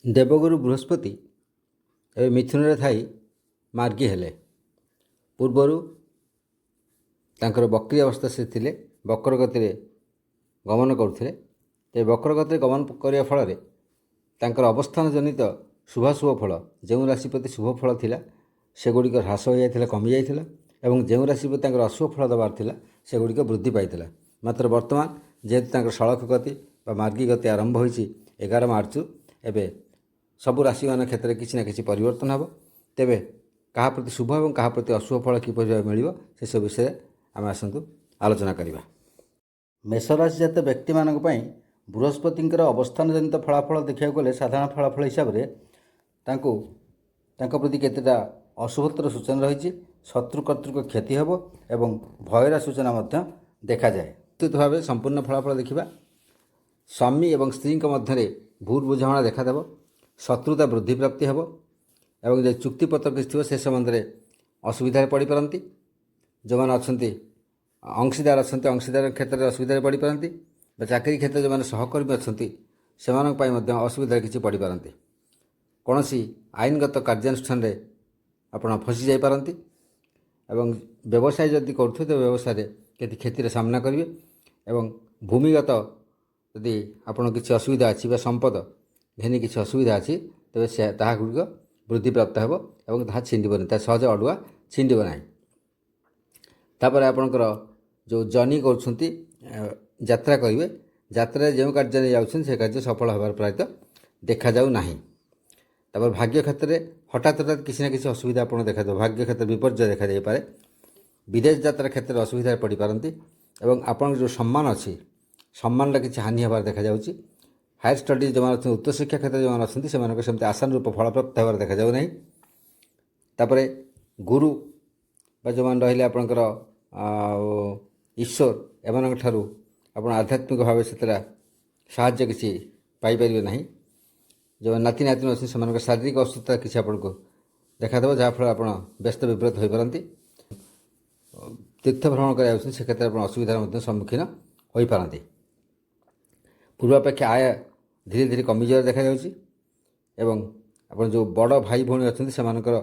ଦେବଗୁରୁ ବୃହସ୍ପତି ଏବେ ମିଥୁନରେ ଥାଇ ମାର୍ଗୀ ହେଲେ। ପୂର୍ବରୁ ତାଙ୍କର ବକ୍ରି ଅବସ୍ଥା ସେ ଥିଲେ, ବକ୍ର ଗତିରେ ଗମନ କରୁଥିଲେ। ଏ ବକ୍ର ଗତିରେ ଗମନ କରିବା ଫଳରେ ତାଙ୍କର ଅବସ୍ଥାନ ଜନିତ ଶୁଭାଶୁଭ ଫଳ, ଯେଉଁ ରାଶି ପ୍ରତି ଶୁଭ ଫଳ ଥିଲା ସେଗୁଡ଼ିକ ହ୍ରାସ ହୋଇଯାଇଥିଲା, କମିଯାଇଥିଲା, ଏବଂ ଯେଉଁ ରାଶି ପ୍ରତି ତାଙ୍କର ଅଶୁଭ ଫଳ ଦେବାର ଥିଲା ସେଗୁଡ଼ିକ ବୃଦ୍ଧି ପାଇଥିଲା। ମାତ୍ର ବର୍ତ୍ତମାନ ଯେହେତୁ ତାଙ୍କର ସଳଖ ଗତି ବା ମାର୍ଗୀ ଗତି ଆରମ୍ଭ ହୋଇଛି 11 ମାର୍ଚ୍ଚରୁ, ଏବେ ସବୁ ରାଶିମାନଙ୍କ କ୍ଷେତ୍ରରେ କିଛି ନା କିଛି ପରିବର୍ତ୍ତନ ହେବ। ତେବେ କାହା ପ୍ରତି ଶୁଭ ଏବଂ କାହା ପ୍ରତି ଅଶୁଭ ଫଳ କିପରି ଭାବେ ମିଳିବ ସେସବୁ ବିଷୟରେ ଆମେ ଆସନ୍ତୁ ଆଲୋଚନା କରିବା। ମେଷରାଶି ଜାତ ବ୍ୟକ୍ତିମାନଙ୍କ ପାଇଁ ବୃହସ୍ପତିଙ୍କର ଅବସ୍ଥାନ ଜନିତ ଫଳାଫଳ ଦେଖିବାକୁ ଗଲେ ସାଧାରଣ ଫଳାଫଳ ହିସାବରେ ତାଙ୍କ ପ୍ରତି କେତେଟା ଅଶୁଭତ୍ୱର ସୂଚନା ରହିଛି। ଶତ୍ରୁ କର୍ତ୍ତୃକ କ୍ଷତି ହେବ ଏବଂ ଭୟର ସୂଚନା ମଧ୍ୟ ଦେଖାଯାଏ। ନିଶ୍ଚିତ ଭାବେ ସମ୍ପୂର୍ଣ୍ଣ ଫଳାଫଳ ଦେଖିବା। ସ୍ୱାମୀ ଏବଂ ସ୍ତ୍ରୀଙ୍କ ମଧ୍ୟରେ ଭୁଲ ବୁଝାମଣା ଦେଖାଦେବ, ଶତ୍ରୁତା ବୃଦ୍ଧିପ୍ରାପ୍ତି ହେବ ଏବଂ ଯେ ଚୁକ୍ତିପତ୍ର କିଛି ଥିବ ସେ ସମ୍ବନ୍ଧରେ ଅସୁବିଧାରେ ପଡ଼ିପାରନ୍ତି। ଯେଉଁମାନେ ଅଛନ୍ତି ଅଂଶୀଦାର ଅଛନ୍ତି, ଅଂଶୀଦାର କ୍ଷେତ୍ରରେ ଅସୁବିଧାରେ ପଡ଼ିପାରନ୍ତି, ବା ଚାକିରି କ୍ଷେତ୍ରରେ ଯେଉଁମାନେ ସହକର୍ମୀ ଅଛନ୍ତି ସେମାନଙ୍କ ପାଇଁ ମଧ୍ୟ ଅସୁବିଧାରେ କିଛି ପଡ଼ିପାରନ୍ତି। କୌଣସି ଆଇନଗତ କାର୍ଯ୍ୟାନୁଷ୍ଠାନରେ ଆପଣ ଫସି ଯାଇପାରନ୍ତି ଏବଂ ବ୍ୟବସାୟ ଯଦି କରୁଥିବେ ତେବେ ବ୍ୟବସାୟରେ କିଛି କ୍ଷତିର ସାମ୍ନା କରିବେ ଏବଂ ଭୂମିଗତ ଯଦି ଆପଣ କିଛି ଅସୁବିଧା ଅଛି ବା ସମ୍ପଦ ଘେନି କିଛି ଅସୁବିଧା ଅଛି ତେବେ ତାହା ଗୁଡ଼ିକ ବୃଦ୍ଧିପ୍ରାପ୍ତ ହେବ ଏବଂ ତାହା ଛିଣ୍ଡିବନି, ତାହା ସହଜ ଅଡ଼ୁଆ ଛିଣ୍ଡିବ ନାହିଁ। ତାପରେ ଆପଣଙ୍କର ଯେଉଁ ଜର୍ଣ୍ଣି କରୁଛନ୍ତି, ଯାତ୍ରା କରିବେ, ଯାତ୍ରାରେ ଯେଉଁ କାର୍ଯ୍ୟରେ ଯାଉଛନ୍ତି ସେ କାର୍ଯ୍ୟ ସଫଳ ହେବାର ପ୍ରାୟତଃ ଦେଖାଯାଉ ନାହିଁ। ତାପରେ ଭାଗ୍ୟ କ୍ଷେତ୍ରରେ ହଠାତ୍ କିଛି ନା କିଛି ଅସୁବିଧା ଆପଣ ଦେଖାଦେବ, ଭାଗ୍ୟ କ୍ଷେତ୍ରରେ ବିପର୍ଯ୍ୟୟ ଦେଖାଯାଇପାରେ। ବିଦେଶ ଯାତ୍ରା କ୍ଷେତ୍ରରେ ଅସୁବିଧାରେ ପଡ଼ିପାରନ୍ତି ଏବଂ ଆପଣଙ୍କର ଯେଉଁ ସମ୍ମାନ ଅଛି ସମ୍ମାନର କିଛି ହାନି ହେବାର ଦେଖାଯାଉଛି। ହାୟର ଷ୍ଟଡିଜ୍ ଯେଉଁମାନେ ଅଛନ୍ତି, ଉଚ୍ଚଶିକ୍ଷା କ୍ଷେତ୍ରରେ ଯେଉଁମାନେ ଅଛନ୍ତି ସେମାନଙ୍କ ସେମିତି ଆଶାନୁରୂପ ଫଳପ୍ରାପ୍ତ ହେବାର ଦେଖାଯାଉ ନାହିଁ। ତାପରେ ଗୁରୁ ବା ଯେଉଁମାନେ ରହିଲେ ଆପଣଙ୍କର ଈଶ୍ୱର, ଏମାନଙ୍କ ଠାରୁ ଆପଣ ଆଧ୍ୟାତ୍ମିକ ଭାବେ ସେଥିରେ ସାହାଯ୍ୟ କିଛି ପାଇପାରିବେ ନାହିଁ। ଯେଉଁ ନାତି ନାତୁଣୀ ଅଛନ୍ତି ସେମାନଙ୍କ ଶାରୀରିକ ଅସୁସ୍ଥତା କିଛି ଆପଣଙ୍କୁ ଦେଖାଦେବ, ଯାହାଫଳରେ ଆପଣ ବ୍ୟସ୍ତ ବିବ୍ରତ ହୋଇପାରନ୍ତି। ତୀର୍ଥ ଭ୍ରମଣ କରିବାକୁ ଯାଉଛନ୍ତି ସେ କ୍ଷେତ୍ରରେ ଆପଣ ଅସୁବିଧାର ମଧ୍ୟ ସମ୍ମୁଖୀନ ହୋଇପାରନ୍ତି। ପୂର୍ବାପେକ୍ଷା ଆୟ ଧୀରେ ଧୀରେ କମିଯିବାର ଦେଖାଯାଉଛି ଏବଂ ଆପଣ ଯେଉଁ ବଡ଼ ଭାଇ ଭଉଣୀ ଅଛନ୍ତି ସେମାନଙ୍କର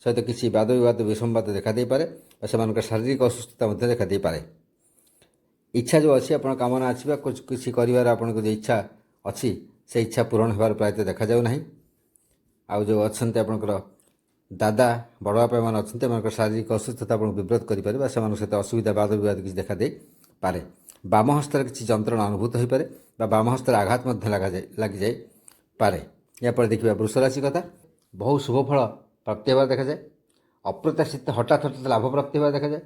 ସହିତ କିଛି ବାଦ ବିବାଦ ବିସମ୍ବାଦ ଦେଖାଦେଇପାରେ ବା ସେମାନଙ୍କର ଶାରୀରିକ ଅସୁସ୍ଥତା ମଧ୍ୟ ଦେଖାଦେଇପାରେ। ଇଚ୍ଛା ଯେଉଁ ଅଛି ଆପଣ କାମନା ଅଛି ବା କିଛି କରିବାର ଆପଣଙ୍କ ଯେଉଁ ଇଚ୍ଛା ଅଛି ସେ ଇଚ୍ଛା ପୂରଣ ହେବାର ପ୍ରାୟତଃ ଦେଖାଯାଉ ନାହିଁ। ଆଉ ଯେଉଁ ଅଛନ୍ତି ଆପଣଙ୍କର ଦାଦା ବଡ଼ ବାପା ମାନେ ଅଛନ୍ତି ଏମାନଙ୍କର ଶାରୀରିକ ଅସୁସ୍ଥତା ଆପଣଙ୍କୁ ବିବ୍ରତ କରିପାରେ ବା ସେମାନଙ୍କ ସହିତ ଅସୁବିଧା ବାଦ ବିବାଦ କିଛି ଦେଖାଦେଇପାରେ। ବାମ ହସ୍ତରେ କିଛି ଯନ୍ତ୍ରଣା ଅନୁଭୂତ ହୋଇପାରେ ବା ବାମ ହସ୍ତରେ ଆଘାତ ମଧ୍ୟ ଲାଗିଯାଇପାରେ। ଏହାପରେ ଦେଖିବା ବୃଷ ରାଶି କଥା। ବହୁ ଶୁଭ ଫଳ ପ୍ରାପ୍ତି ହେବାର ଦେଖାଯାଏ। ଅପ୍ରତ୍ୟାଶିତ ହଠାତ୍ ଲାଭ ପ୍ରାପ୍ତି ହେବାର ଦେଖାଯାଏ।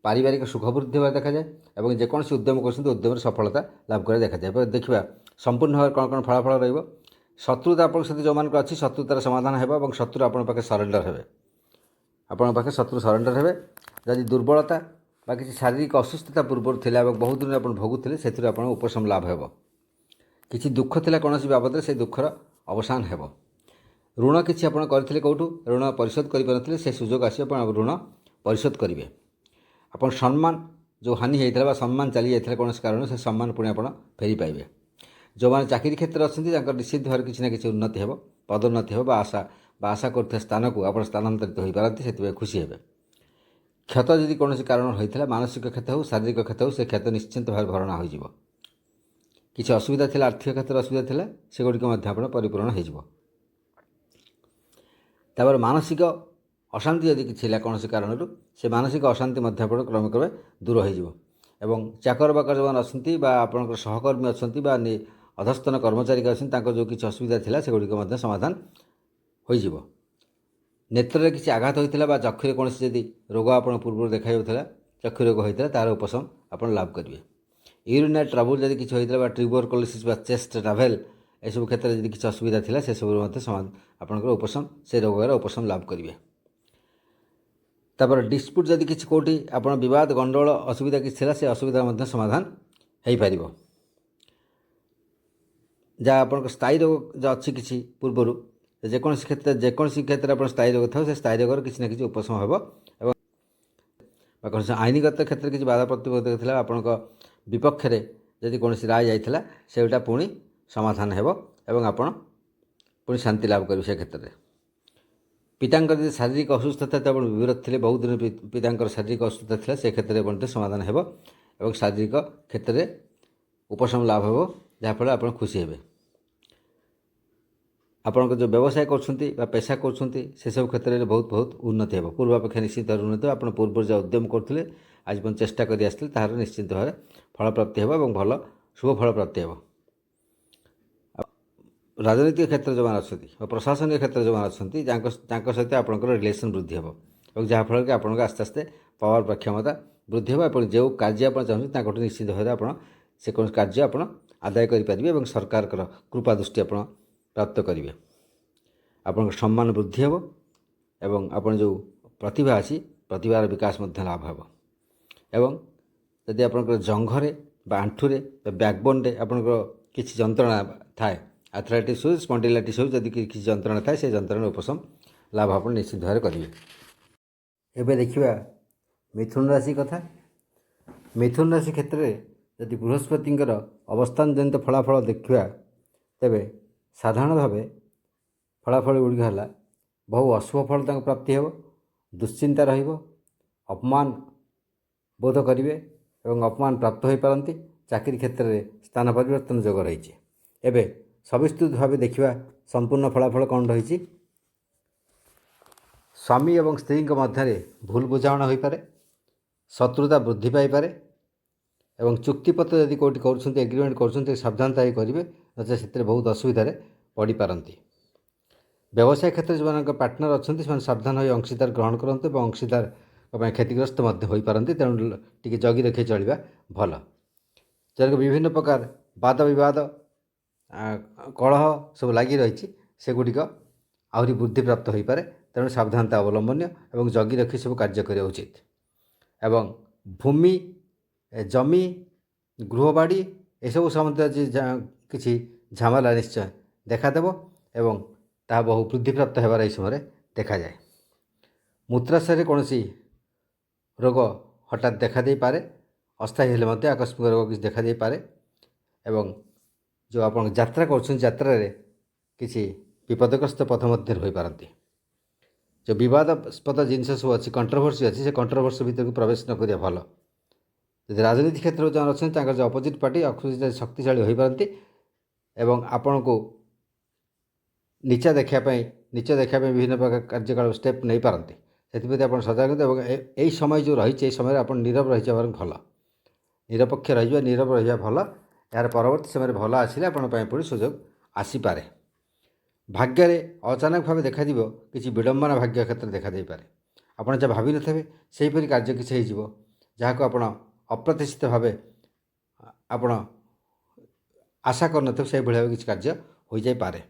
ପାରିବାରିକ ସୁଖ ବୃଦ୍ଧି ହେବାର ଦେଖାଯାଏ ଏବଂ ଯେକୌଣସି ଉଦ୍ୟମ କରୁଛନ୍ତି ଉଦ୍ୟମରେ ସଫଳତା ଲାଭ କରିବା ଦେଖାଯାଏ। ଏବେ ଦେଖିବା ସମ୍ପୂର୍ଣ୍ଣ ଭାବରେ କ'ଣ କ'ଣ ଫଳାଫଳ ରହିବ। ଶତ୍ରୁତା ଆପଣଙ୍କ ସହିତ ଯେଉଁମାନଙ୍କର ଅଛି ଶତ୍ରୁତାର ସମାଧାନ ହେବ ଏବଂ ଶତ୍ରୁ ଆପଣଙ୍କ ପାଖେ ସରେଣ୍ଡର ହେବେ। ଆପଣଙ୍କ ପାଖେ ଶତ୍ରୁ ସରେଣ୍ଡର ହେବେ। ଯଦି ଦୁର୍ବଳତା ବା କିଛି ଶାରୀରିକ ଅସୁସ୍ଥତା ପୂର୍ବରୁ ଥିଲା ଏବଂ ବହୁତ ଦିନ ଆପଣ ଭୋଗୁଥିଲେ ସେଥିରୁ ଆପଣଙ୍କ ଉପଶମ ଲାଭ ହେବ। କିଛି ଦୁଃଖ ଥିଲା କୌଣସି ବାବଦରେ ସେ ଦୁଃଖର ଅବସାନ ହେବ। ଋଣ କିଛି ଆପଣ କରିଥିଲେ, କେଉଁଠୁ ଋଣ ପରିଶୋଧ କରିପାରୁନଥିଲେ, ସେ ସୁଯୋଗ ଆସିବ ଆପଣ ଋଣ ପରିଶୋଧ କରିବେ। ଆପଣ ସମ୍ମାନ ଯେଉଁ ହାନି ହୋଇଥିଲା ବା ସମ୍ମାନ ଚାଲିଯାଇଥିଲା କୌଣସି କାରଣରୁ ସେ ସମ୍ମାନ ପୁଣି ଆପଣ ଫେରି ପାଇବେ। ଯେଉଁମାନେ ଚାକିରି କ୍ଷେତ୍ରରେ ଅଛନ୍ତି ତାଙ୍କର ନିଶ୍ଚିତ ଭାବରେ କିଛି ନା କିଛି ଉନ୍ନତି ହେବ, ପଦୋନ୍ନତି ହେବ ବା ଆଶା କରୁଥିବା ସ୍ଥାନକୁ ଆପଣ ସ୍ଥାନାନ୍ତରିତ ହୋଇପାରନ୍ତି, ସେଥିପାଇଁ ଖୁସି ହେବେ। କ୍ଷତ ଯଦି କୌଣସି କାରଣ ହୋଇଥିଲା, ମାନସିକ କ୍ଷତ ହେଉ ଶାରୀରିକ କ୍ଷତ ହେଉ, ସେ କ୍ଷତ ନିଶ୍ଚିନ୍ତ ଭାବରେ ଭରଣା ହୋଇଯିବ। କିଛି ଅସୁବିଧା ଥିଲା, ଆର୍ଥିକ କ୍ଷେତ୍ରରେ ଅସୁବିଧା ଥିଲା, ସେଗୁଡ଼ିକ ମଧ୍ୟ ଆପଣ ପରିପୂରଣ ହୋଇଯିବ। ତାପରେ ମାନସିକ ଅଶାନ୍ତି ଯଦି କିଛି ଥିଲା କୌଣସି କାରଣରୁ ସେ ମାନସିକ ଅଶାନ୍ତି ମଧ୍ୟ ଆପଣ କ୍ରମେ କ୍ରମେ ଦୂର ହୋଇଯିବ ଏବଂ ଚାକର ବାକର ଯେଉଁମାନେ ଅଛନ୍ତି ବା ଆପଣଙ୍କର ସହକର୍ମୀ ଅଛନ୍ତି ବା ଅଧସ୍ତନ କର୍ମଚାରୀ ଅଛନ୍ତି ତାଙ୍କର ଯେଉଁ କିଛି ଅସୁବିଧା ଥିଲା ସେଗୁଡ଼ିକ ମଧ୍ୟ ସମାଧାନ ହୋଇଯିବ। ନେତ୍ରରେ କିଛି ଆଘାତ ହୋଇଥିଲା ବା ଚକ୍ଷୁରେ କୌଣସି ଯଦି ରୋଗ ଆପଣ ପୂର୍ବରୁ ଦେଖାଯାଉଥିଲା, ଚକ୍ଷୁ ରୋଗ ହୋଇଥିଲା, ତାହାର ଉପଶମ ଆପଣ ଲାଭ କରିବେ। ୟୁରିନାରୀ ଟ୍ରବୁଲ୍ ଯଦି କିଛି ହୋଇଥିଲା ବା ଟ୍ୟୁବରକୁଲୋସିସ୍ ବା ଚେଷ୍ଟ ଟ୍ରାଭେଲ୍ ଏସବୁ କ୍ଷେତ୍ରରେ ଯଦି କିଛି ଅସୁବିଧା ଥିଲା ସେସବୁର ମଧ୍ୟ ଆପଣଙ୍କର ଉପଶମ, ସେ ରୋଗର ଉପଶମ ଲାଭ କରିବେ। ତାପରେ ଡିସ୍ପ୍ୟୁଟ୍ ଯଦି କିଛି କେଉଁଠି ଆପଣ ବିବାଦ ଗଣ୍ଡଗୋଳ ଅସୁବିଧା କିଛି ଥିଲା ସେ ଅସୁବିଧାର ମଧ୍ୟ ସମାଧାନ ହୋଇପାରିବ। ଯାହା ଆପଣଙ୍କ ସ୍ଥାୟୀ ରୋଗ ଯାହା ଅଛି କିଛି ପୂର୍ବରୁ ଯେକୌଣସି କ୍ଷେତ୍ରରେ ଆପଣ ସ୍ଥାୟୀ ରୋଗ ଥାଉ ସେ ସ୍ଥାୟୀ ରୋଗର କିଛି ନା କିଛି ଉପଶମ ହେବ ଏବଂ କୌଣସି ଆଇନଗତ କ୍ଷେତ୍ରରେ କିଛି ବାଧା ପ୍ରତିବନ୍ଧକ ଥିଲା ଆପଣଙ୍କ ବିପକ୍ଷରେ ଯଦି କୌଣସି ରାୟ ଯାଇଥିଲା ସେଟା ପୁଣି ସମାଧାନ ହେବ ଏବଂ ଆପଣ ପୁଣି ଶାନ୍ତି ଲାଭ କରିବେ ସେ କ୍ଷେତ୍ରରେ। ପିତାଙ୍କର ଯଦି ଶାରୀରିକ ଅସୁସ୍ଥତା ତ ଆପଣ ବିବ୍ରତ ଥିଲେ, ବହୁତ ଦିନ ପିତାଙ୍କର ଶାରୀରିକ ଅସୁସ୍ଥତା ଥିଲା, ସେ କ୍ଷେତ୍ରରେ ମଧ୍ୟ ସମାଧାନ ହେବ ଏବଂ ଶାରୀରିକ କ୍ଷେତ୍ରରେ ଉପଶମ ଲାଭ ହେବ, ଯାହାଫଳରେ ଆପଣ ଖୁସି ହେବେ। ଆପଣଙ୍କ ଯେଉଁ ବ୍ୟବସାୟ କରୁଛନ୍ତି ବା ପେଶା କରୁଛନ୍ତି ସେସବୁ କ୍ଷେତ୍ରରେ ବହୁତ ଉନ୍ନତି ହେବ, ପୂର୍ବ ଅପେକ୍ଷା ନିଶ୍ଚିତ ଭାବରେ ଉନ୍ନତି ହେବ। ଆପଣ ପୂର୍ବରୁ ଯାହା ଉଦ୍ୟମ କରୁଥିଲେ, ଆଜି ପର୍ଯ୍ୟନ୍ତ ଚେଷ୍ଟା କରି ଆସିଥିଲେ, ତାହାର ନିଶ୍ଚିତ ଭାବରେ ଫଳପ୍ରାପ୍ତି ହେବ ଏବଂ ଭଲ ଶୁଭ ଫଳପ୍ରାପ୍ତି ହେବ। ରାଜନୈତିକ କ୍ଷେତ୍ରରେ ଯେଉଁମାନେ ଅଛନ୍ତି ବା ପ୍ରଶାସନିକ କ୍ଷେତ୍ରରେ ଯେଉଁମାନେ ଅଛନ୍ତି ତାଙ୍କ ସହିତ ଆପଣଙ୍କର ରିଲେସନ୍ ବୃଦ୍ଧି ହେବ ଏବଂ ଯାହାଫଳରେ କି ଆପଣଙ୍କ ଆସ୍ତେ ଆସ୍ତେ ପାୱାର ବା କ୍ଷମତା ବୃଦ୍ଧି ହେବ। ଆପଣ ଯେଉଁ କାର୍ଯ୍ୟ ଆପଣ ଚାହୁଁଛନ୍ତି ତାଙ୍କଠୁ ନିଶ୍ଚିତ ଭାବରେ ଆପଣ ସେ କୌଣସି କାର୍ଯ୍ୟ ଆପଣ ଆଦାୟ କରିପାରିବେ ଏବଂ ସରକାରଙ୍କର କୃପା ଦୃଷ୍ଟି ଆପଣ ପ୍ରାପ୍ତ କରିବେ। ଆପଣଙ୍କ ସମ୍ମାନ ବୃଦ୍ଧି ହେବ ଏବଂ ଆପଣ ଯେଉଁ ପ୍ରତିଭା ଅଛି ପ୍ରତିଭାର ବିକାଶ ମଧ୍ୟ ଲାଭ ହେବ। ଏବଂ ଯଦି ଆପଣଙ୍କର ଜଙ୍ଘରେ ବା ଆଣ୍ଠୁରେ ବା ବ୍ୟାକ୍ବୋନ୍ରେ ଆପଣଙ୍କର କିଛି ଯନ୍ତ୍ରଣା ଥାଏ, ଆଥରାଇଟିସ୍ ହେଉ ସ୍ପଣ୍ଡିଲାଇଟିସ୍ ହେଉ, ଯଦି କିଛି ଯନ୍ତ୍ରଣା ଥାଏ ସେ ଯନ୍ତ୍ରଣାର ଉପଶମ ଲାଭ ଆପଣ ନିଶ୍ଚିତ ଭାବରେ କରିବେ। ଏବେ ଦେଖିବା ମିଥୁନ ରାଶି କଥା। ମିଥୁନ ରାଶି କ୍ଷେତ୍ରରେ ଯଦି ବୃହସ୍ପତିଙ୍କର ଅବସ୍ଥାନ ଜନିତ ଫଳାଫଳ ଦେଖିବା, ତେବେ ସାଧାରଣ ଭାବେ ଫଳାଫଳ ଗୁଡ଼ିକ ହେଲା ବହୁ ଅଶୁଭ ଫଳ ତାଙ୍କୁ ପ୍ରାପ୍ତି ହେବ, ଦୁଶ୍ଚିନ୍ତା ରହିବ, ଅପମାନ ବୋଧ କରିବେ ଏବଂ ଅପମାନ ପ୍ରାପ୍ତ ହୋଇପାରନ୍ତି। ଚାକିରି କ୍ଷେତ୍ରରେ ସ୍ଥାନ ପରିବର୍ତ୍ତନ ଯୋଗ ରହିଛି। ଏବେ ସବିସ୍ତୃତ ଭାବେ ଦେଖିବା ସମ୍ପୂର୍ଣ୍ଣ ଫଳାଫଳ କ'ଣ ରହିଛି। ସ୍ୱାମୀ ଏବଂ ସ୍ତ୍ରୀଙ୍କ ମଧ୍ୟରେ ଭୁଲ ବୁଝାମଣା ହୋଇପାରେ, ଶତ୍ରୁତା ବୃଦ୍ଧି ପାଇପାରେ ଏବଂ ଚୁକ୍ତିପତ୍ର ଯଦି କେଉଁଠି କରୁଛନ୍ତି, ଏଗ୍ରିମେଣ୍ଟ କରୁଛନ୍ତି, ସାବଧାନତା ହୋଇ କରିବେ, ନଚେତ୍ ସେଥିରେ ବହୁତ ଅସୁବିଧାରେ ପଡ଼ିପାରନ୍ତି। ବ୍ୟବସାୟ କ୍ଷେତ୍ରରେ ଯେଉଁମାନଙ୍କ ପାର୍ଟନର ଅଛନ୍ତି ସେମାନେ ସାବଧାନ ହୋଇ ଅଂଶୀଦାର ଗ୍ରହଣ କରନ୍ତୁ ଏବଂ ଅଂଶୀଦାରଙ୍କ ପାଇଁ କ୍ଷତିଗ୍ରସ୍ତ ମଧ୍ୟ ହୋଇପାରନ୍ତି, ତେଣୁ ଟିକେ ଜଗି ରଖି ଚଳିବା ଭଲ। ଯେଉଁଟାକି ବିଭିନ୍ନ ପ୍ରକାର ବାଦ ବିବାଦ କଳହ ସବୁ ଲାଗି ରହିଛି, ସେଗୁଡ଼ିକ ଆହୁରି ବୃଦ୍ଧିପ୍ରାପ୍ତ ହୋଇପାରେ, ତେଣୁ ସାବଧାନତା ଅବଲମ୍ବନୀୟ ଏବଂ ଜଗି ରଖି ସବୁ କାର୍ଯ୍ୟ କରିବା ଉଚିତ। ଏବଂ ଭୂମି, ଜମି, ଗୃହବାଡ଼ି ଏସବୁ ସମ୍ବନ୍ଧୀୟ କିଛି ଝାମେଲା ନିଶ୍ଚୟ ଦେଖାଦେବ ଏବଂ ତାହା ବହୁ ବୃଦ୍ଧିପ୍ରାପ୍ତ ହେବାର ଏହି ସମୟରେ ଦେଖାଯାଏ। ମୂତ୍ରାଶୟରେ କୌଣସି ରୋଗ ହଠାତ୍ ଦେଖାଦେଇପାରେ, ଅସ୍ଥାୟୀ ହେଲେ ମଧ୍ୟ ଆକସ୍ମିକ ରୋଗ କିଛି ଦେଖାଦେଇପାରେ ଏବଂ ଯେଉଁ ଆପଣ ଯାତ୍ରା କରୁଛନ୍ତି ଯାତ୍ରାରେ କିଛି ବିପଦଗ୍ରସ୍ତ ପଥ ମଧ୍ୟରେ ହୋଇପାରନ୍ତି। ଯେଉଁ ବିବାଦସ୍ପଦ ଜିନିଷ ସବୁ ଅଛି, କଣ୍ଟ୍ରୋଭର୍ସି ଅଛି, ସେ କଣ୍ଟ୍ରୋଭର୍ସି ଭିତରକୁ ପ୍ରବେଶ ନ କରିବା ଭଲ। ଯଦି ରାଜନୀତି କ୍ଷେତ୍ରରେ ଯେଉଁମାନେ ଅଛନ୍ତି ତାଙ୍କର ଯେଉଁ ଅପୋଜିଟ୍ ପାର୍ଟି ଶକ୍ତିଶାଳୀ ହୋଇପାରନ୍ତି ଏବଂ ଆପଣଙ୍କୁ ନିଚ ଦେଖିବା ପାଇଁ ବିଭିନ୍ନ ପ୍ରକାର କାର୍ଯ୍ୟକଳାପ ଷ୍ଟେପ୍ ନେଇପାରନ୍ତି। ସେଥିପ୍ରତି ଆପଣ ସଜାଗ ରୁହନ୍ତୁ ଏବଂ ଏହି ସମୟ ଯେଉଁ ରହିଛି ଏହି ସମୟରେ ଆପଣ ନୀରବ ରହିଯିବା ଭଲ, ନିରପେକ୍ଷ ରହିଯିବା, ନୀରବ ରହିବା ଭଲ। ଏହାର ପରବର୍ତ୍ତୀ ସମୟରେ ଭଲ ଆସିଲେ ଆପଣଙ୍କ ପାଇଁ ପୁଣି ସୁଯୋଗ ଆସିପାରେ। ଭାଗ୍ୟରେ ଅଚାନକ ଭାବେ ଦେଖାଯିବ କିଛି ବିଡ଼ମ୍ବନା, ଭାଗ୍ୟ କ୍ଷେତ୍ରରେ ଦେଖାଦେଇପାରେ। ଆପଣ ଯାହା ଭାବିନଥିବେ ସେହିପରି କାର୍ଯ୍ୟ କିଛି ହୋଇଯିବ, ଯାହାକୁ ଆପଣ ଅପ୍ରତ୍ୟାଶିତ ଭାବେ ଆପଣ ଆଶା କରିନଥିବେ, ସେହିଭଳି ଭାବେ କିଛି କାର୍ଯ୍ୟ ହୋଇଯାଇପାରେ।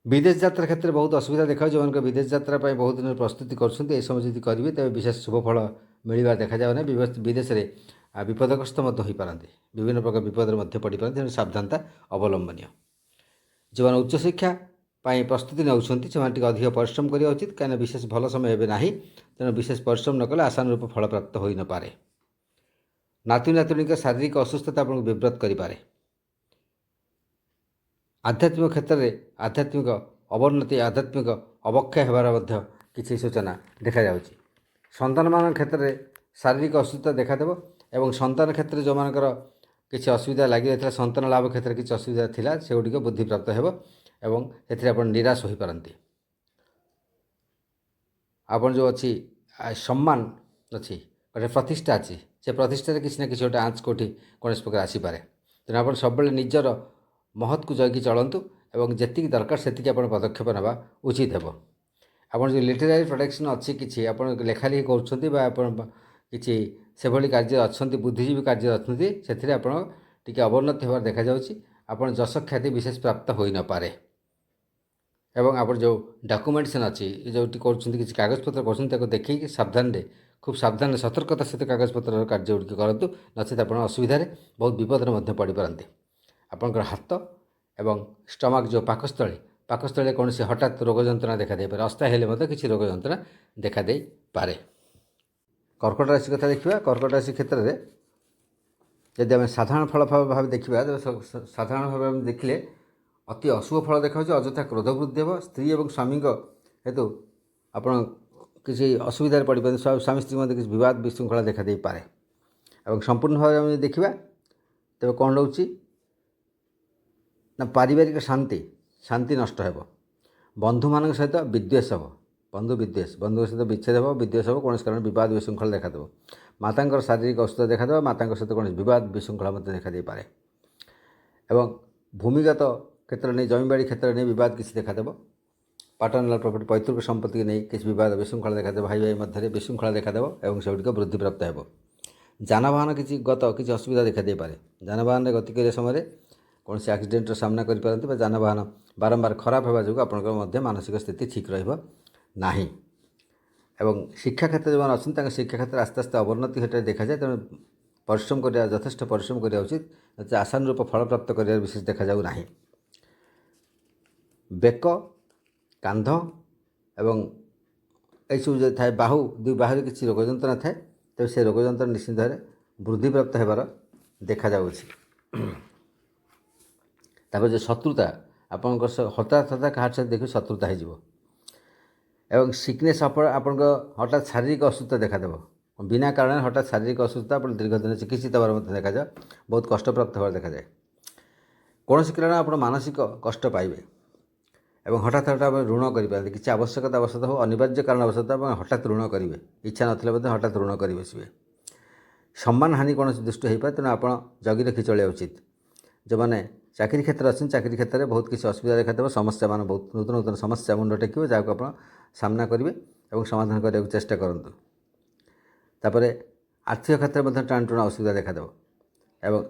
ବିଦେଶ ଯାତ୍ରା କ୍ଷେତ୍ରରେ ବହୁତ ଅସୁବିଧା ଦେଖାଯାଉଛି। ଯେଉଁମାନଙ୍କ ବିଦେଶ ଯାତ୍ରା ପାଇଁ ବହୁତ ଦିନ ପ୍ରସ୍ତୁତି କରୁଛନ୍ତି, ଏହି ସମୟ ଯଦି କରିବେ ତେବେ ବିଶେଷ ଶୁଭ ଫଳ ମିଳିବା ଦେଖାଯାଉ ନାହିଁ। ବିଦେଶରେ ବିପଦଗ୍ରସ୍ତ ମଧ୍ୟ ହୋଇପାରନ୍ତି, ବିଭିନ୍ନ ପ୍ରକାର ବିପଦରେ ମଧ୍ୟ ପଡ଼ିପାରନ୍ତି, ତେଣୁ ସାବଧାନତା ଅବଲମ୍ବନୀୟ। ଯେଉଁମାନେ ଉଚ୍ଚଶିକ୍ଷା ପାଇଁ ପ୍ରସ୍ତୁତି ନେଉଛନ୍ତି ସେମାନେ ଟିକେ ଅଧିକ ପରିଶ୍ରମ କରିବା ଉଚିତ, କାହିଁକିନା ବିଶେଷ ଭଲ ସମୟ ଏବେ ନାହିଁ, ତେଣୁ ବିଶେଷ ପରିଶ୍ରମ ନ କଲେ ଆଶାନୁରୂପ ଫଳପ୍ରାପ୍ତ ହୋଇନପାରେ। ନାତୁଣୀ ନାତୁଣୀଙ୍କ ଶାରୀରିକ ଅସୁସ୍ଥତା ଆପଣଙ୍କୁ ବିବ୍ରତ କରିପାରେ। ଆଧ୍ୟାତ୍ମିକ କ୍ଷେତ୍ରରେ ଆଧ୍ୟାତ୍ମିକ ଅବନତି, ଆଧ୍ୟାତ୍ମିକ ଅବକ୍ଷୟ ହେବାର ମଧ୍ୟ କିଛି ସୂଚନା ଦେଖାଯାଉଛି। ସନ୍ତାନମାନଙ୍କ କ୍ଷେତ୍ରରେ ଶାରୀରିକ ଅସୁସ୍ଥତା ଦେଖାଦେବ ଏବଂ ସନ୍ତାନ କ୍ଷେତ୍ରରେ ଯେଉଁମାନଙ୍କର କିଛି ଅସୁବିଧା ଲାଗି ରହିଥିଲା, ସନ୍ତାନ ଲାଭ କ୍ଷେତ୍ରରେ କିଛି ଅସୁବିଧା ଥିଲା, ସେଗୁଡ଼ିକ ବୃଦ୍ଧିପ୍ରାପ୍ତ ହେବ ଏବଂ ଏଥିରେ ଆପଣ ନିରାଶ ହୋଇପାରନ୍ତି। ଆପଣ ଯେଉଁ ଅଛି ସମ୍ମାନ ଅଛି, ଗୋଟେ ପ୍ରତିଷ୍ଠା ଅଛି, ସେ ପ୍ରତିଷ୍ଠାରେ କିଛି ନା କିଛି ଗୋଟେ ଆଞ୍ଚ କେଉଁଠି କୌଣସି ପ୍ରକାର ଆସିପାରେ, ତେଣୁ ଆପଣ ସବୁବେଳେ ନିଜର ମହତ୍କୁ ଜଗି ଚଳନ୍ତୁ ଏବଂ ଯେତିକି ଦରକାର ସେତିକି ଆପଣ ପଦକ୍ଷେପ ନେବା ଉଚିତ ହେବ। ଆପଣ ଯେଉଁ ଲିଟେରାରୀ ପ୍ରଡକ୍ସନ୍ ଅଛି, କିଛି ଆପଣ ଲେଖାଲେଖି କରୁଛନ୍ତି ବା ଆପଣ କିଛି ସେଭଳି କାର୍ଯ୍ୟ ଅଛନ୍ତି, ବୁଦ୍ଧିଜୀବୀ କାର୍ଯ୍ୟ ଅଛନ୍ତି, ସେଥିରେ ଆପଣ ଟିକେ ଅବନତି ହେବାର ଦେଖାଯାଉଛି। ଆପଣ ଯଶ ଖ୍ୟାତି ବିଶେଷ ପ୍ରାପ୍ତ ହୋଇନପାରେ ଏବଂ ଆପଣ ଯେଉଁ ଡକୁମେଣ୍ଟେସନ୍ ଅଛି, ଯେଉଁଠି କରୁଛନ୍ତି କିଛି କାଗଜପତ୍ର କରୁଛନ୍ତି, ତାକୁ ଦେଖିକି ସାବଧାନରେ, ଖୁବ୍ ସାବଧାନରେ ସତର୍କତା ସହିତ କାଗଜପତ୍ରର କାର୍ଯ୍ୟଗୁଡ଼ିକ କରନ୍ତୁ, ନଚେତ୍ ଆପଣ ଅସୁବିଧାରେ ବହୁତ ବିପଦରେ ମଧ୍ୟ ପଡ଼ିପାରନ୍ତି। ଆପଣଙ୍କର ହାତ ଏବଂ ଷ୍ଟମାକ୍ ଯେଉଁ ପାକସ୍ଥଳୀରେ କୌଣସି ହଠାତ୍ ରୋଗ ଯନ୍ତ୍ରଣା ଦେଖାଦେଇପାରେ, ଅସ୍ଥାୟୀ ହେଲେ ମଧ୍ୟ କିଛି ରୋଗ ଯନ୍ତ୍ରଣା ଦେଖାଦେଇପାରେ। କର୍କଟ ରାଶି କଥା ଦେଖିବା। କର୍କଟ ରାଶି କ୍ଷେତ୍ରରେ ଯଦି ଆମେ ସାଧାରଣ ଫଳ ଭାବେ ଦେଖିବା, ତେବେ ସାଧାରଣ ଭାବେ ଆମେ ଦେଖିଲେ ଅତି ଅଶୁଭ ଫଳ ଦେଖାଯାଉଛି, ଅଯଥା କ୍ରୋଧ ବୃଦ୍ଧି ହେବ। ସ୍ତ୍ରୀ ଏବଂ ସ୍ୱାମୀଙ୍କ ହେତୁ ଆପଣ କିଛି ଅସୁବିଧାରେ ପଡ଼ିପାରନ୍ତି। ସ୍ୱାମୀ ସ୍ତ୍ରୀ ମଧ୍ୟ କିଛି ବିବାଦ ବିଶୃଙ୍ଖଳା ଦେଖାଦେଇପାରେ। ଏବଂ ସମ୍ପୂର୍ଣ୍ଣ ଭାବରେ ଆମେ ଯଦି ଦେଖିବା ତେବେ କ'ଣ ରହୁଛି ନା ପାରିବାରିକ ଶାନ୍ତି ନଷ୍ଟ ହେବ। ବନ୍ଧୁମାନଙ୍କ ସହିତ ବିଦ୍ୱେଷ ହେବ, ବନ୍ଧୁଙ୍କ ସହିତ ବିଚ୍ଛେଦ ହେବ, ବିଦ୍ୱେଷ ହେବ, କୌଣସି କାରଣ ବିବାଦ ବିଶୃଙ୍ଖଳା ଦେଖାଦେବ। ମାତାଙ୍କର ଶାରୀରିକ ଅସୁସ୍ଥତା ଦେଖାଦେବ, ମାତାଙ୍କ ସହିତ କୌଣସି ବିବାଦ ବିଶୃଙ୍ଖଳା ମଧ୍ୟ ଦେଖାଦେଇପାରେ। ଏବଂ ଭୂମିଗତ କ୍ଷେତ୍ରରେ ନେଇ ଜମିବାଡ଼ି କ୍ଷେତ୍ରରେ ନେଇ ବିବାଦ କିଛି ଦେଖାଦେବ। ପାଟର୍ନାଲ ପ୍ରପର୍ଟି ପୈତୃକ ସମ୍ପତ୍ତିକୁ ନେଇ କିଛି ବିବାଦ ବିଶୃଙ୍ଖଳା ଦେଖାଦେବ, ଭାଇ ମଧ୍ୟରେ ବିଶୃଙ୍ଖଳା ଦେଖାଦେବ ଏବଂ ସେଗୁଡ଼ିକ ବୃଦ୍ଧିପ୍ରାପ୍ତ ହେବ। ଯାନବାହନ କିଛି ଅସୁବିଧା ଦେଖାଦେଇପାରେ। ଯାନବାହନରେ ଗତି କରିବା ସମୟରେ କୌଣସି ଆକ୍ସିଡେଣ୍ଟର ସାମ୍ନା କରିପାରନ୍ତି ବା ଯାନବାହନ ବାରମ୍ବାର ଖରାପ ହେବା ଯୋଗୁଁ ଆପଣଙ୍କର ମଧ୍ୟ ମାନସିକ ସ୍ଥିତି ଠିକ୍ ରହିବ ନାହିଁ। ଏବଂ ଶିକ୍ଷା କ୍ଷେତ୍ରରେ ଯେଉଁମାନେ ଅଛନ୍ତି ତାଙ୍କ ଶିକ୍ଷା କ୍ଷେତ୍ରରେ ଆସ୍ତେ ଆସ୍ତେ ଅବନତି ସେଠାରେ ଦେଖାଯାଏ। ତେଣୁ ଯଥେଷ୍ଟ ପରିଶ୍ରମ କରିବା ଉଚିତ। ଆଶାନୁରୂପ ଫଳପ୍ରାପ୍ତ କରିବାର ବିଶେଷ ଦେଖାଯାଉ ନାହିଁ। ବେକ, କାନ୍ଧ ଏବଂ ଏଇସବୁ ଯଦି ଥାଏ, ଦୁଇ ବାହୁରେ କିଛି ରୋଗ ଯନ୍ତ୍ରଣା ଥାଏ, ତେବେ ସେ ରୋଗ ଯନ୍ତ୍ରଣା ନିଶ୍ଚିତ ଭାବରେ ବୃଦ୍ଧିପ୍ରାପ୍ତ ହେବାର ଦେଖାଯାଉଛି। ତାପରେ ଯେଉଁ ଶତ୍ରୁତା ଆପଣଙ୍କର ହଠାତ୍ କାହା ସହିତ ଦେଖିବେ ଶତ୍ରୁତା ହୋଇଯିବ। ଏବଂ ସିକନେସ୍ ଆପଣଙ୍କ ହଠାତ୍ ଶାରୀରିକ ଅସୁସ୍ଥତା ଦେଖାଦେବ। ବିନା କାରଣରେ ହଠାତ୍ ଶାରୀରିକ ଅସୁସ୍ଥତା ଆପଣ ଦୀର୍ଘ ଦିନ ଚିକିତ୍ସିତ ହେବାର ମଧ୍ୟ ଦେଖାଯାଏ, ବହୁତ କଷ୍ଟପ୍ରାପ୍ତ ହେବାର ଦେଖାଯାଏ। କୌଣସି କାରଣ ଆପଣ ମାନସିକ କଷ୍ଟ ପାଇବେ ଏବଂ ହଠାତ୍ ଆପଣ ଋଣ କରିପାରନ୍ତି। କିଛି ଆବଶ୍ୟକତା ହଉ, ଅନିବାର୍ଯ୍ୟ କାରଣ ଆବଶ୍ୟକତା ଆପଣ ହଠାତ୍ ଋଣ କରିବେ, ଇଚ୍ଛା ନଥିଲେ ମଧ୍ୟ ହଠାତ୍ ଋଣ କରି ବସିବେ। ସମ୍ମାନ ହାନି କୌଣସି ଦୃଷ୍ଟି ହୋଇପାରେ, ତେଣୁ ଆପଣ ଜଗି ରଖି ଚଳିବା ଉଚିତ। ଯେଉଁମାନେ ଚାକିରି କ୍ଷେତ୍ରରେ ଅଛନ୍ତି, ଚାକିରି କ୍ଷେତ୍ରରେ ବହୁତ କିଛି ଅସୁବିଧା ଦେଖାଦେବ। ସମସ୍ୟାମାନ ବହୁତ ନୂତନ ସମସ୍ୟା ମୁଣ୍ଡ ଟେକିବ, ଯାହାକୁ ଆପଣ ସାମ୍ନା କରିବେ ଏବଂ ସମାଧାନ କରିବାକୁ ଚେଷ୍ଟା କରନ୍ତୁ। ତାପରେ ଆର୍ଥିକ କ୍ଷେତ୍ରରେ ମଧ୍ୟ ଟାଣଟୁଣା ଅସୁବିଧା ଦେଖାଦେବ ଏବଂ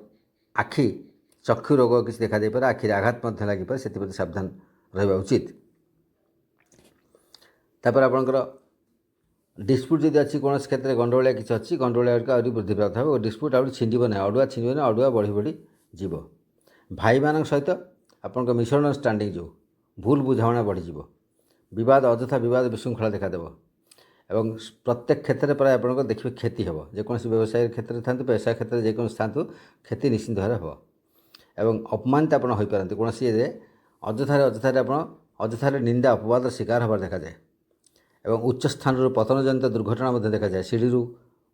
ଚକ୍ଷୁ ରୋଗ କିଛି ଦେଖାଦେଇପାରେ, ଆଖିରେ ଆଘାତ ମଧ୍ୟ ଲାଗିପାରେ, ସେଥିପ୍ରତି ସାବଧାନ ରହିବା ଉଚିତ। ତାପରେ ଆପଣଙ୍କର ଡିସ୍ପ୍ୟୁଟ୍ ଯଦି ଅଛି, କୌଣସି କ୍ଷେତ୍ରରେ ଗଣ୍ଡଗୋଳିଆ କିଛି ଅଛି, ଗଣ୍ଡଗୋଳିଆ ଆହୁରି ବୃଦ୍ଧିପ୍ରାପ୍ତ ହେବ। ଡିସ୍ପ୍ୟୁଟ୍ ଆହୁରି ଛିଣ୍ଡିବ ନାହିଁ, ଅଡ଼ୁଆ ବଢ଼ି ଯିବ। ଭାଇମାନଙ୍କ ସହିତ ଆପଣଙ୍କ ମିସ୍ଅଣ୍ଡରଷ୍ଟାଣ୍ଡିଂ ଯେଉଁ ଭୁଲ ବୁଝାମଣା ବଢ଼ିଯିବ। ଅଯଥା ବିବାଦ ବିଶୃଙ୍ଖଳା ଦେଖାଦେବ ଏବଂ ପ୍ରତ୍ୟେକ କ୍ଷେତ୍ରରେ ପ୍ରାୟ ଆପଣଙ୍କର ଦେଖିବେ କ୍ଷତି ହେବ। ଯେକୌଣସି ବ୍ୟବସାୟ କ୍ଷେତ୍ରରେ ଥାନ୍ତୁ, ବ୍ୟବସାୟ କ୍ଷେତ୍ରରେ ଯେକୌଣସି ଥାନ୍ତୁ, କ୍ଷତି ନିଶ୍ଚିତ ଭାବରେ ହେବ। ଏବଂ ଅପମାନିତ ଆପଣ ହୋଇପାରନ୍ତି କୌଣସି ଇଏରେ, ଅଯଥାରେ ନିନ୍ଦା ଅପବାଦର ଶିକାର ହେବାର ଦେଖାଯାଏ। ଏବଂ ଉଚ୍ଚ ସ୍ଥାନରୁ ପତନଜନିତ ଦୁର୍ଘଟଣା ମଧ୍ୟ ଦେଖାଯାଏ। ସିଡ଼ିରୁ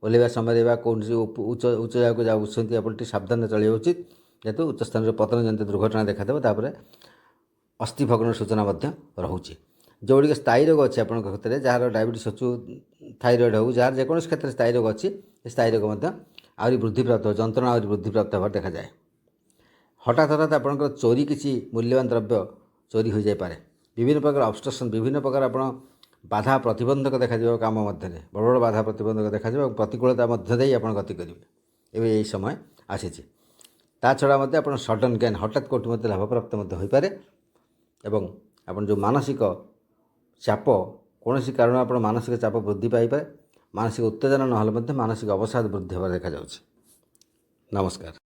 ଓହ୍ଲାଇବା ସମୟରେ ବା କୌଣସି ଉଚ୍ଚ ଜାଗାକୁ ଯାଉଛନ୍ତି, ଆପଣ ଟିକେ ସାବଧାନରେ ଚଳିବା ଉଚିତ, ଯେହେତୁ ଉଚ୍ଚ ସ୍ଥାନରେ ପତନଜନିତ ଦୁର୍ଘଟଣା ଦେଖାଦେବ। ତାପରେ ଅସ୍ଥି ଭଗ୍ନର ସୂଚନା ମଧ୍ୟ ରହୁଛି। ଯେଉଁଗୁଡ଼ିକ ସ୍ଥାୟୀ ରୋଗ ଅଛି ଆପଣଙ୍କ କ୍ଷେତ୍ରରେ, ଯାହାର ଡାଇବେଟିସ୍ ଅଛି, ଥାଇରଏଡ଼୍ ହେଉ, ଯାହାର ଯେକୌଣସି କ୍ଷେତ୍ରରେ ସ୍ଥାୟୀ ରୋଗ ଅଛି, ସେ ସ୍ଥାୟୀ ରୋଗ ମଧ୍ୟ ଆହୁରି ବୃଦ୍ଧିପ୍ରାପ୍ତ ଯନ୍ତ୍ରଣା ଆହୁରି ବୃଦ୍ଧିପ୍ରାପ୍ତ ହେବାର ଦେଖାଯାଏ। ହଠାତ୍ ଆପଣଙ୍କର ଚୋରି, କିଛି ମୂଲ୍ୟବାନ ଦ୍ରବ୍ୟ ଚୋରି ହୋଇଯାଇପାରେ। ବିଭିନ୍ନ ପ୍ରକାର ଅବଷ୍ଟ୍ରକ୍ସନ୍, ବିଭିନ୍ନ ପ୍ରକାର ଆପଣ ବାଧା ପ୍ରତିବନ୍ଧକ ଦେଖାଯିବ। କାମ ମଧ୍ୟରେ ବଡ଼ ବଡ଼ ବାଧା ପ୍ରତିବନ୍ଧକ ଦେଖାଯିବ ଏବଂ ପ୍ରତିକୂଳତା ମଧ୍ୟ ଦେଇ ଆପଣ ଗତି କରିବେ। ଏବେ ଏହି ସମୟ ଆସିଛି। ତା ଛଡ଼ା ମଧ୍ୟ ଆପଣ ସଡନ୍ ଗେନ୍, ହଠାତ୍ କୋଉଠି ମଧ୍ୟ ଲାଭପ୍ରାପ୍ତ ମଧ୍ୟ ହୋଇପାରେ। ଏବଂ ଆପଣ ଯେଉଁ ମାନସିକ ଚାପ, କୌଣସି କାରଣରୁ ଆପଣ ମାନସିକ ଚାପ ବୃଦ୍ଧି ପାଇପାରେ। ମାନସିକ ଉତ୍ତେଜନା ନହେଲେ ମଧ୍ୟ ମାନସିକ ଅବସାଦ ବୃଦ୍ଧି ହେବାର ଦେଖାଯାଉଛି। ନମସ୍କାର।